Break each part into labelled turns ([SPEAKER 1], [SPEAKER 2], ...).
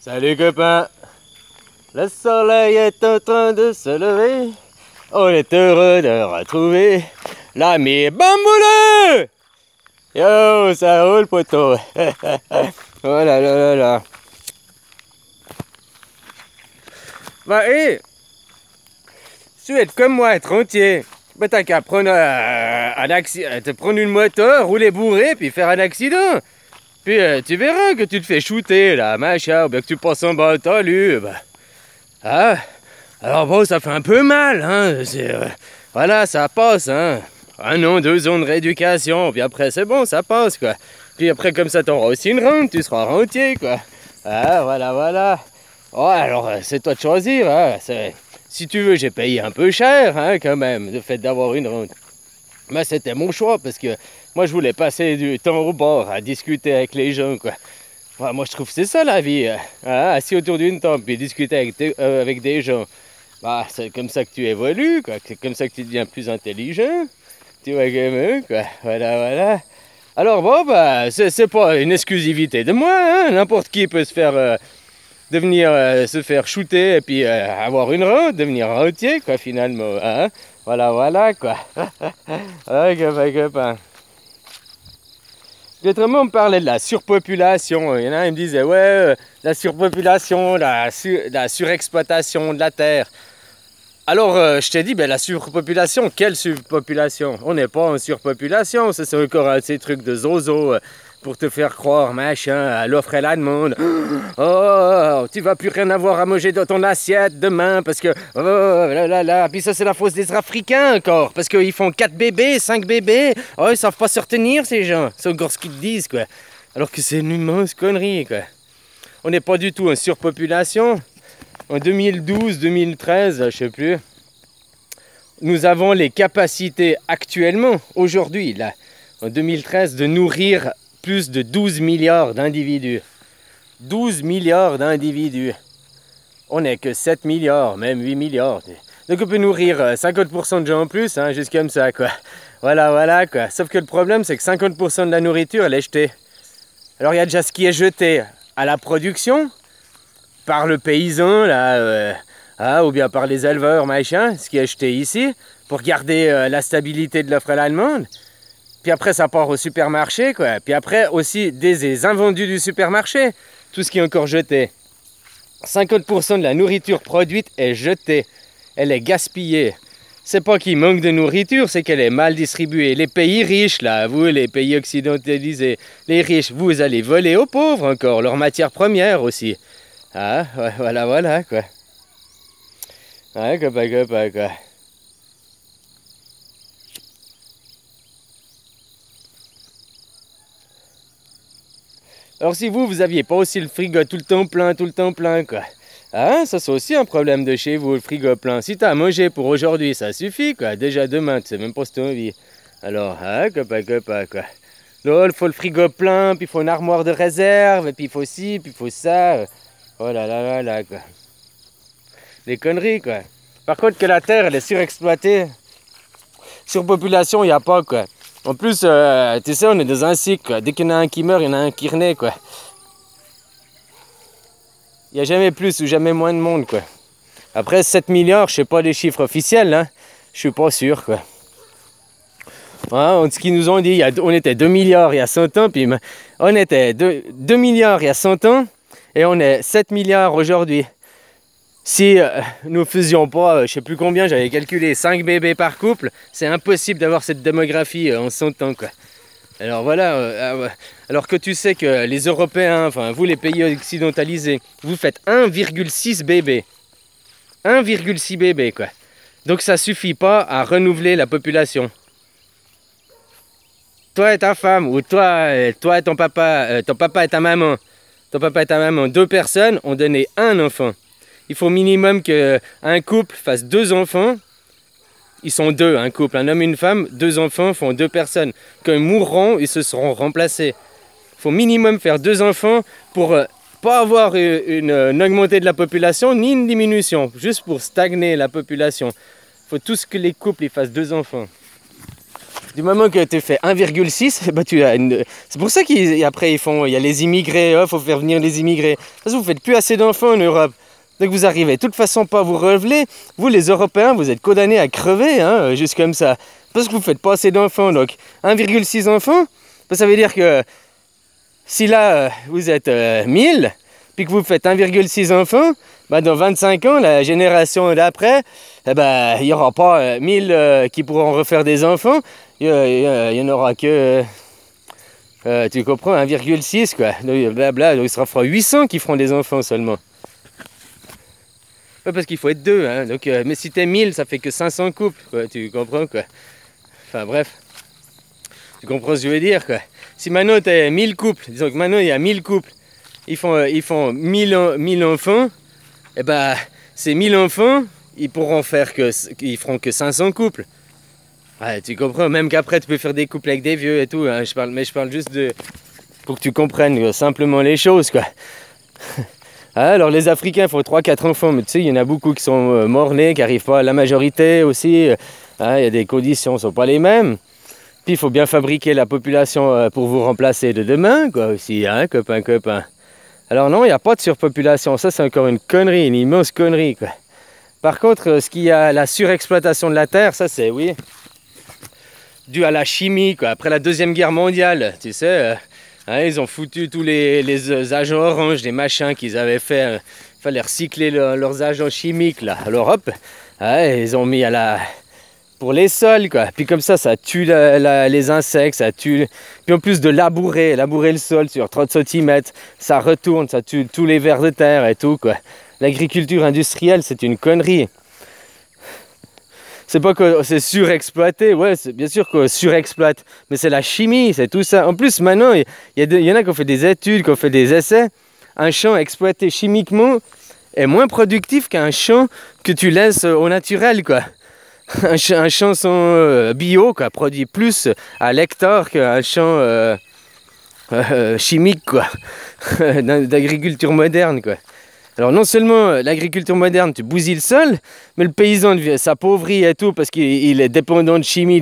[SPEAKER 1] Salut copains, le soleil est en train de se lever. On est heureux de retrouver l'ami Bambouleux. Yo, ça roule poteau. Oh là là là là. Bah hé, si tu es comme moi, être rentier, bah t'as qu'à prendre prendre une moto, rouler bourré, puis faire un accident. Puis tu verras que tu te fais shooter là, machin, ou bien que tu passes en bas de talus, bah. Ah, alors bon, ça fait un peu mal, hein, voilà, ça passe, hein. 1 an, 2 ans de rééducation, puis après c'est bon, ça passe, quoi. Puis après comme ça t'auras aussi une rente, tu seras rentier, quoi. Ah, voilà, voilà. Ouais, alors c'est toi de choisir, hein. Si tu veux, j'ai payé un peu cher, hein, quand même, le fait d'avoir une rente. Mais c'était mon choix, parce que moi je voulais passer du temps au bord, à discuter avec les gens, quoi. Ouais, moi je trouve que c'est ça la vie, hein, assis autour d'une table, puis discuter avec des gens. Bah, c'est comme ça que tu évolues, quoi. C'est comme ça que tu deviens plus intelligent. Tu vois, comme eux, quoi. Voilà, voilà. Alors bon, bah, c'est pas une exclusivité de moi, hein. N'importe qui peut se faire se faire shooter et puis avoir une rente, devenir rentier, quoi, finalement, hein. Voilà, voilà, quoi. Ouais, copain. Autrement, on me parlait de la surpopulation. Il y en a, ils me disaient, ouais, la surpopulation, la surexploitation de la terre. Alors, je t'ai dit, ben, la surpopulation, quelle surpopulation? On n'est pas en surpopulation, c'est encore un de ces trucs de zozo pour te faire croire, machin, à l'offre et la demande. Oh, tu vas plus rien avoir à manger dans ton assiette demain parce que... Oh là là là. Puis ça, c'est la faute des Africains encore. Parce qu'ils font 4 bébés, 5 bébés. Oh, ils savent pas se retenir, ces gens. C'est encore ce qu'ils te disent, quoi. Alors que c'est une immense connerie, quoi. On n'est pas du tout en surpopulation. En 2012-2013, je sais plus, nous avons les capacités actuellement, aujourd'hui, là, en 2013, de nourrir plus de 12 milliards d'individus. 12 milliards d'individus. On n'est que 7 milliards, même 8 milliards. Donc on peut nourrir 50% de gens en plus, hein, juste comme ça, quoi. Voilà, voilà, quoi. Sauf que le problème, c'est que 50% de la nourriture, elle est jetée. Alors il y a déjà ce qui est jeté à la production, par le paysan, là, ou bien par les éleveurs, machin, ce qui est acheté ici, pour garder la stabilité de l'offre et la demande. Puis après, ça part au supermarché, quoi. Puis après, aussi, des invendus du supermarché, tout ce qui est encore jeté. 50% de la nourriture produite est jetée, elle est gaspillée. C'est pas qu'il manque de nourriture, c'est qu'elle est mal distribuée. Les pays riches, là, vous, les pays occidentalisés, les riches, vous allez voler aux pauvres encore, leurs matières premières aussi. Ah, ouais, voilà, voilà, quoi. Ouais, quoi. Alors si vous aviez pas aussi le frigo tout le temps plein, quoi. Ah, ça c'est aussi un problème de chez vous, le frigo plein. Si t'as à manger pour aujourd'hui, ça suffit, quoi. Déjà demain, tu sais même pas si t'as envie. Alors, ah, quoi. Là, il faut le frigo plein, puis il faut une armoire de réserve, et puis il faut ci, puis il faut ça. Oh là là là là, quoi. Des conneries, quoi. Par contre, que la terre, elle est surexploitée. Surpopulation, il n'y a pas, quoi. En plus, tu sais, on est dans un cycle, quoi. Dès qu'il y en a un qui meurt, il y en a un qui renaît, quoi. Il n'y a jamais plus ou jamais moins de monde, quoi. Après, 7 milliards, je sais pas les chiffres officiels, hein. Je suis pas sûr, quoi. Hein, ce qu'ils nous ont dit, on était 2 milliards il y a 100 ans, puis on était 2 milliards il y a 100 ans, et on est 7 milliards aujourd'hui. Si nous faisions pas, je sais plus combien, j'avais calculé 5 bébés par couple, c'est impossible d'avoir cette démographie en 100 ans, quoi. Alors voilà, alors que tu sais que les Européens, enfin vous les pays occidentalisés, vous faites 1,6 bébés. 1,6 bébés, quoi. Donc ça suffit pas à renouveler la population. Toi et ta femme, ou toi et ton papa et ta maman, 2 personnes ont donné un enfant. Il faut minimum qu'un couple fasse 2 enfants. Ils sont 2, un couple, un homme et une femme. 2 enfants font 2 personnes. Quand ils mourront, ils se seront remplacés. Il faut minimum faire 2 enfants pour pas avoir une augmentée de la population ni une diminution. Juste pour stagner la population. Il faut tous que les couples ils fassent 2 enfants. Du moment que tu fais 1,6, bah c'est pour ça qu'après il y a les immigrés, il faut faire venir les immigrés. Parce que vous faites plus assez d'enfants en Europe. Donc vous arrivez de toute façon pas à vous relever. Vous les Européens, vous êtes condamnés à crever, hein, juste comme ça. Parce que vous faites pas assez d'enfants. Donc 1,6 enfants, bah, ça veut dire que si là vous êtes 1000, puis que vous faites 1,6 enfants, bah dans 25 ans, la génération d'après, eh ben, il n'y aura pas 1000 qui pourront refaire des enfants. Il y en aura que, tu comprends, 1,6 quoi. Donc, blabla, donc il sera 800 qui feront des enfants seulement. Ouais, parce qu'il faut être deux, hein. Donc, mais si t'es 1000, ça fait que 500 couples, quoi. Tu comprends quoi. Enfin bref, tu comprends ce que je veux dire quoi. Si maintenant t'as 1000 couples, disons que maintenant il y a 1000 couples, ils font 1000 enfants, et ben ces 1000 enfants, ils feront que 500 couples. Ouais, tu comprends, même qu'après tu peux faire des couples avec des vieux et tout, hein. Mais je parle juste pour que tu comprennes simplement les choses quoi. Alors les Africains font 3-4 enfants, mais tu sais, il y en a beaucoup qui sont morts-nés, qui n'arrivent pas à la majorité aussi. Il y a des conditions qui ne sont pas les mêmes. Puis il faut bien fabriquer la population pour vous remplacer de demain, quoi, aussi, hein, copain. Alors non, il n'y a pas de surpopulation, ça c'est encore une connerie, une immense connerie, quoi. Par contre, ce qu'il y a, la surexploitation de la terre, ça c'est, oui, dû à la chimie, quoi. Après la Deuxième Guerre mondiale, tu sais, ils ont foutu tous les agents oranges, des machins qu'ils avaient fait, il fallait recycler leurs agents chimiques, là. Alors hop, ils ont mis pour les sols, quoi. Puis comme ça tue les insectes, ça tue. Puis en plus de labourer le sol sur 30 cm, ça retourne, ça tue tous les vers de terre et tout, quoi. L'agriculture industrielle, c'est une connerie. C'est pas que c'est surexploité, ouais, bien sûr qu'on surexploite, mais c'est la chimie, c'est tout ça. En plus, maintenant, il y en a qui ont fait des études, qui ont fait des essais. Un champ exploité chimiquement est moins productif qu'un champ que tu laisses au naturel, quoi. Un champ bio, quoi, produit plus à l'hectare qu'un champ chimique, quoi, d'agriculture moderne, quoi. Alors non seulement l'agriculture moderne, tu bousilles le sol, mais le paysan s'appauvrit et tout parce qu'il est dépendant de chimie,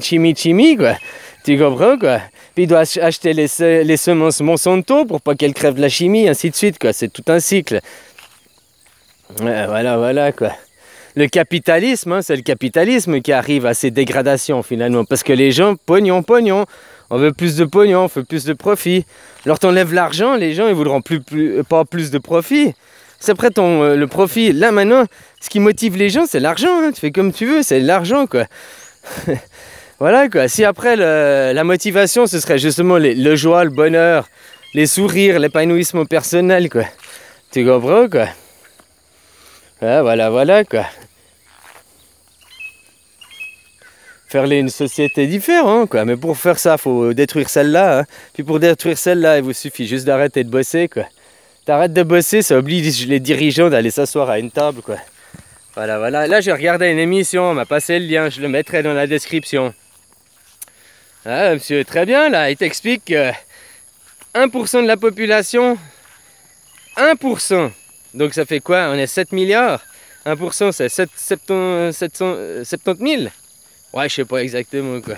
[SPEAKER 1] quoi. Tu comprends, quoi. Puis il doit acheter les semences Monsanto pour pas qu'elles crèvent de la chimie, ainsi de suite, quoi. C'est tout un cycle. Ouais, voilà, quoi. Le capitalisme, hein, c'est le capitalisme qui arrive à ces dégradations finalement. Parce que les gens, pognon, on veut plus de pognon, on veut plus de profit. Alors t'enlèves l'argent, les gens ils voudront pas plus de profit. C'est après le profit. Là maintenant, ce qui motive les gens, c'est l'argent. Hein. Tu fais comme tu veux, c'est l'argent quoi. Voilà quoi. Si après la motivation, ce serait justement le joie, le bonheur, les sourires, l'épanouissement personnel quoi. Tu comprends quoi? Ah, voilà quoi. Faire une société différente quoi. Mais pour faire ça, faut détruire celle-là. Hein. Puis pour détruire celle-là, il vous suffit juste d'arrêter de bosser quoi. T'arrêtes de bosser, ça oblige les dirigeants d'aller s'asseoir à une table quoi. Voilà. Là j'ai regardé une émission, on m'a passé le lien, je le mettrai dans la description. Ah monsieur, très bien là, il t'explique que 1% de la population, 1%. Donc ça fait quoi? On est 7 milliards. 1% c'est 70 000. Ouais, je sais pas exactement quoi.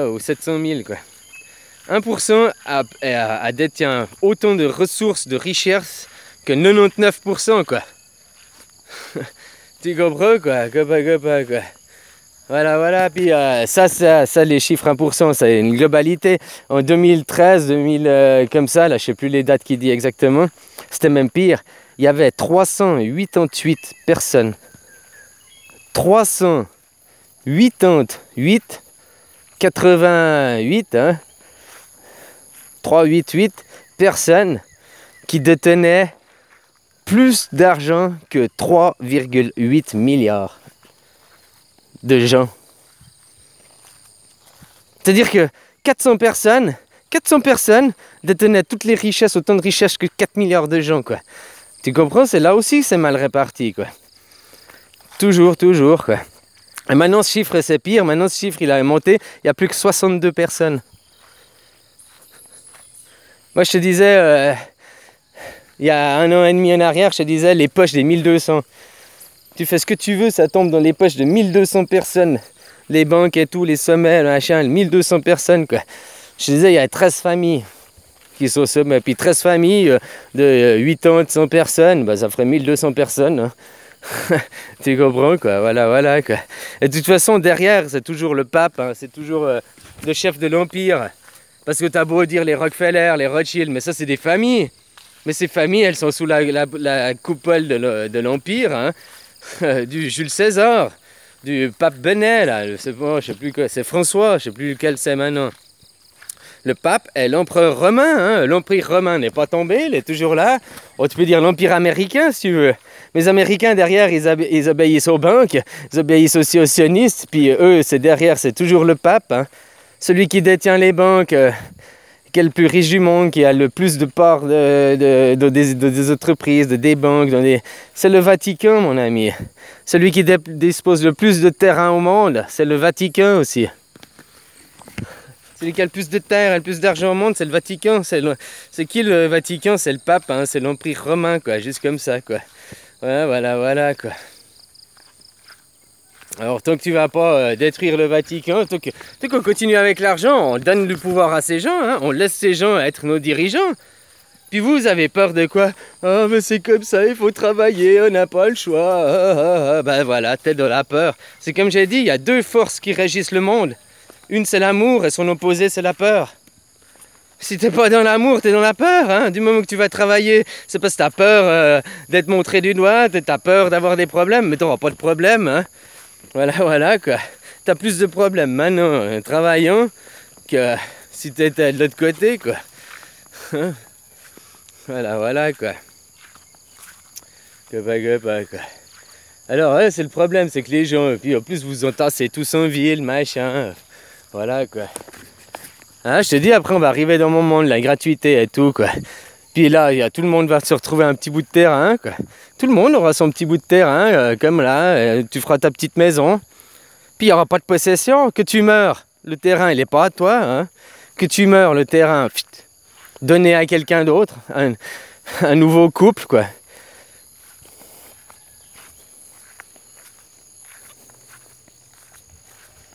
[SPEAKER 1] Ou 700 000 quoi. 1% détient autant de ressources, de richesses que 99% quoi. Tu comprends quoi? Quoi. Voilà. Puis ça les chiffres 1%, c'est une globalité. En 2013, comme ça, là je sais plus les dates qu'il dit exactement. C'était même pire. Il y avait 388 personnes. 388, 88, hein, 388 personnes qui détenaient plus d'argent que 3,8 milliards de gens. C'est-à-dire que 400 personnes détenaient toutes les richesses, autant de richesses que 4 milliards de gens, quoi. Tu comprends? C'est là aussi que c'est mal réparti, quoi. Toujours, quoi. Et maintenant, ce chiffre, c'est pire. Maintenant, ce chiffre, il a monté. Il n'y a plus que 62 personnes. Moi, je te disais, il y a 1 an et demi en arrière, je te disais, les poches des 1200. Tu fais ce que tu veux, ça tombe dans les poches de 1200 personnes les banques et tout, les sommets, machin, 1200 personnes, quoi. Je te disais, il y a 13 familles qui sont au sommet, puis 13 familles de 80-100 personnes, bah, ça ferait 1200 personnes, hein. Tu comprends, quoi, voilà, quoi. Et de toute façon, derrière, c'est toujours le pape, hein, c'est toujours le chef de l'empire. Parce que t'as beau dire les Rockefeller, les Rothschild, mais ça, c'est des familles. Mais ces familles, elles sont sous la coupole de l'empire, hein, du Jules César, du pape Benet, là, c'est bon, je sais plus quoi, c'est François, je sais plus lequel c'est maintenant. Le pape est l'empereur romain, hein. L'empire romain n'est pas tombé, il est toujours là. Oh, tu peux dire l'empire américain si tu veux. Mais les Américains derrière, ils obéissent aux banques, ils obéissent aussi aux sionistes, puis eux, c'est derrière, c'est toujours le pape, hein. Celui qui détient les banques, qui est le plus riche du monde, qui a le plus de parts des entreprises, des banques, c'est le Vatican, mon ami. Celui qui dispose le plus de terrain au monde, c'est le Vatican aussi. Celui qui a le plus de terre et le plus d'argent au monde, c'est le Vatican. C'est qui le Vatican? C'est le pape, hein, c'est l'empire romain, quoi, juste comme ça, quoi. Ouais, voilà, quoi. Alors, tant que tu vas pas détruire le Vatican, tant qu'on continue avec l'argent, on donne le pouvoir à ces gens, hein, on laisse ces gens être nos dirigeants. Puis vous avez peur de quoi? Ah, mais c'est comme ça, il faut travailler, on n'a pas le choix. Ben voilà, t'es dans la peur. C'est comme j'ai dit, il y a deux forces qui régissent le monde. Une, c'est l'amour, et son opposé, c'est la peur. Si t'es pas dans l'amour, t'es dans la peur, hein. Du moment que tu vas travailler, c'est parce que t'as peur d'être montré du doigt, t'as peur d'avoir des problèmes, mais t'auras pas de problème, hein. Voilà, quoi. T'as plus de problèmes maintenant en travaillant que si t'étais de l'autre côté, quoi. Hein? Voilà, quoi. Quoi. Alors, ouais, c'est le problème, c'est que les gens, puis en plus, vous entassez tous en ville, machin. Voilà, quoi. Hein, je te dis, après, on va arriver dans mon monde, la gratuité et tout, quoi. Puis là, tout le monde va se retrouver un petit bout de terrain, quoi. Tout le monde aura son petit bout de terrain, comme là, tu feras ta petite maison. Puis il n'y aura pas de possession, que tu meurs. Le terrain, il n'est pas à toi, hein. Que tu meurs, le terrain, donné à quelqu'un d'autre, un nouveau couple, quoi.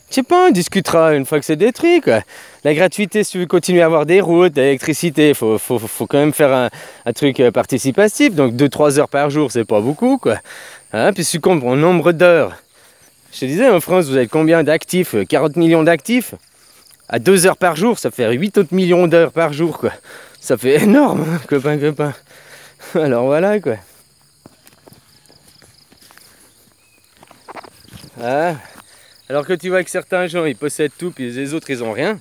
[SPEAKER 1] Je sais pas, on discutera une fois que c'est détruit, quoi. La gratuité, si tu veux continuer à avoir des routes, de l'électricité, il faut quand même faire un truc participatif. Donc 2-3 heures par jour, c'est pas beaucoup, quoi. Hein, puis si tu comptes en nombre d'heures. Je te disais, en France, vous avez combien d'actifs? 40 millions d'actifs. À 2 heures par jour, ça fait 8 autres millions d'heures par jour, quoi. Ça fait énorme, hein, copain. Alors voilà, quoi. Ah. Alors que tu vois que certains gens, ils possèdent tout, puis les autres, ils ont rien.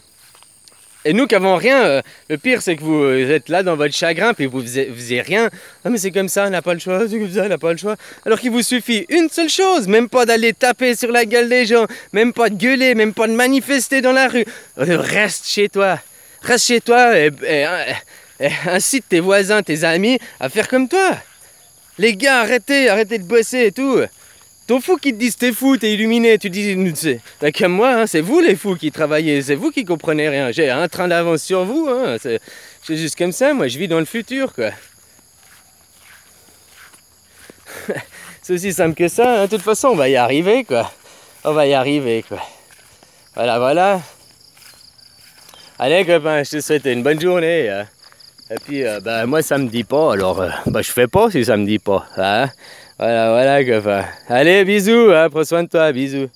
[SPEAKER 1] Et nous qui avons rien, le pire, c'est que vous êtes là dans votre chagrin, puis vous faisiez rien. Ah, mais c'est comme ça, on n'a pas le choix, c'est comme ça, on n'a pas le choix. Alors qu'il vous suffit une seule chose, même pas d'aller taper sur la gueule des gens, même pas de gueuler, même pas de manifester dans la rue. Reste chez toi. Reste chez toi et incite tes voisins, tes amis à faire comme toi. Les gars, arrêtez de bosser et tout. T'en fous qui te disent t'es fou, t'es illuminé, tu dis, bah, comme moi, hein, c'est vous les fous qui travaillez, c'est vous qui comprenez rien. J'ai un train d'avance sur vous, hein, c'est juste comme ça, moi je vis dans le futur, quoi. C'est aussi simple que ça, hein. De toute façon on va y arriver, quoi. On va y arriver, quoi. Voilà. Allez copain, je te souhaite une bonne journée. Hein. Et puis bah, moi ça me dit pas, alors bah, je fais pas si ça me dit pas. Hein. Voilà, copain. Allez, bisous, hein, prends soin de toi, bisous.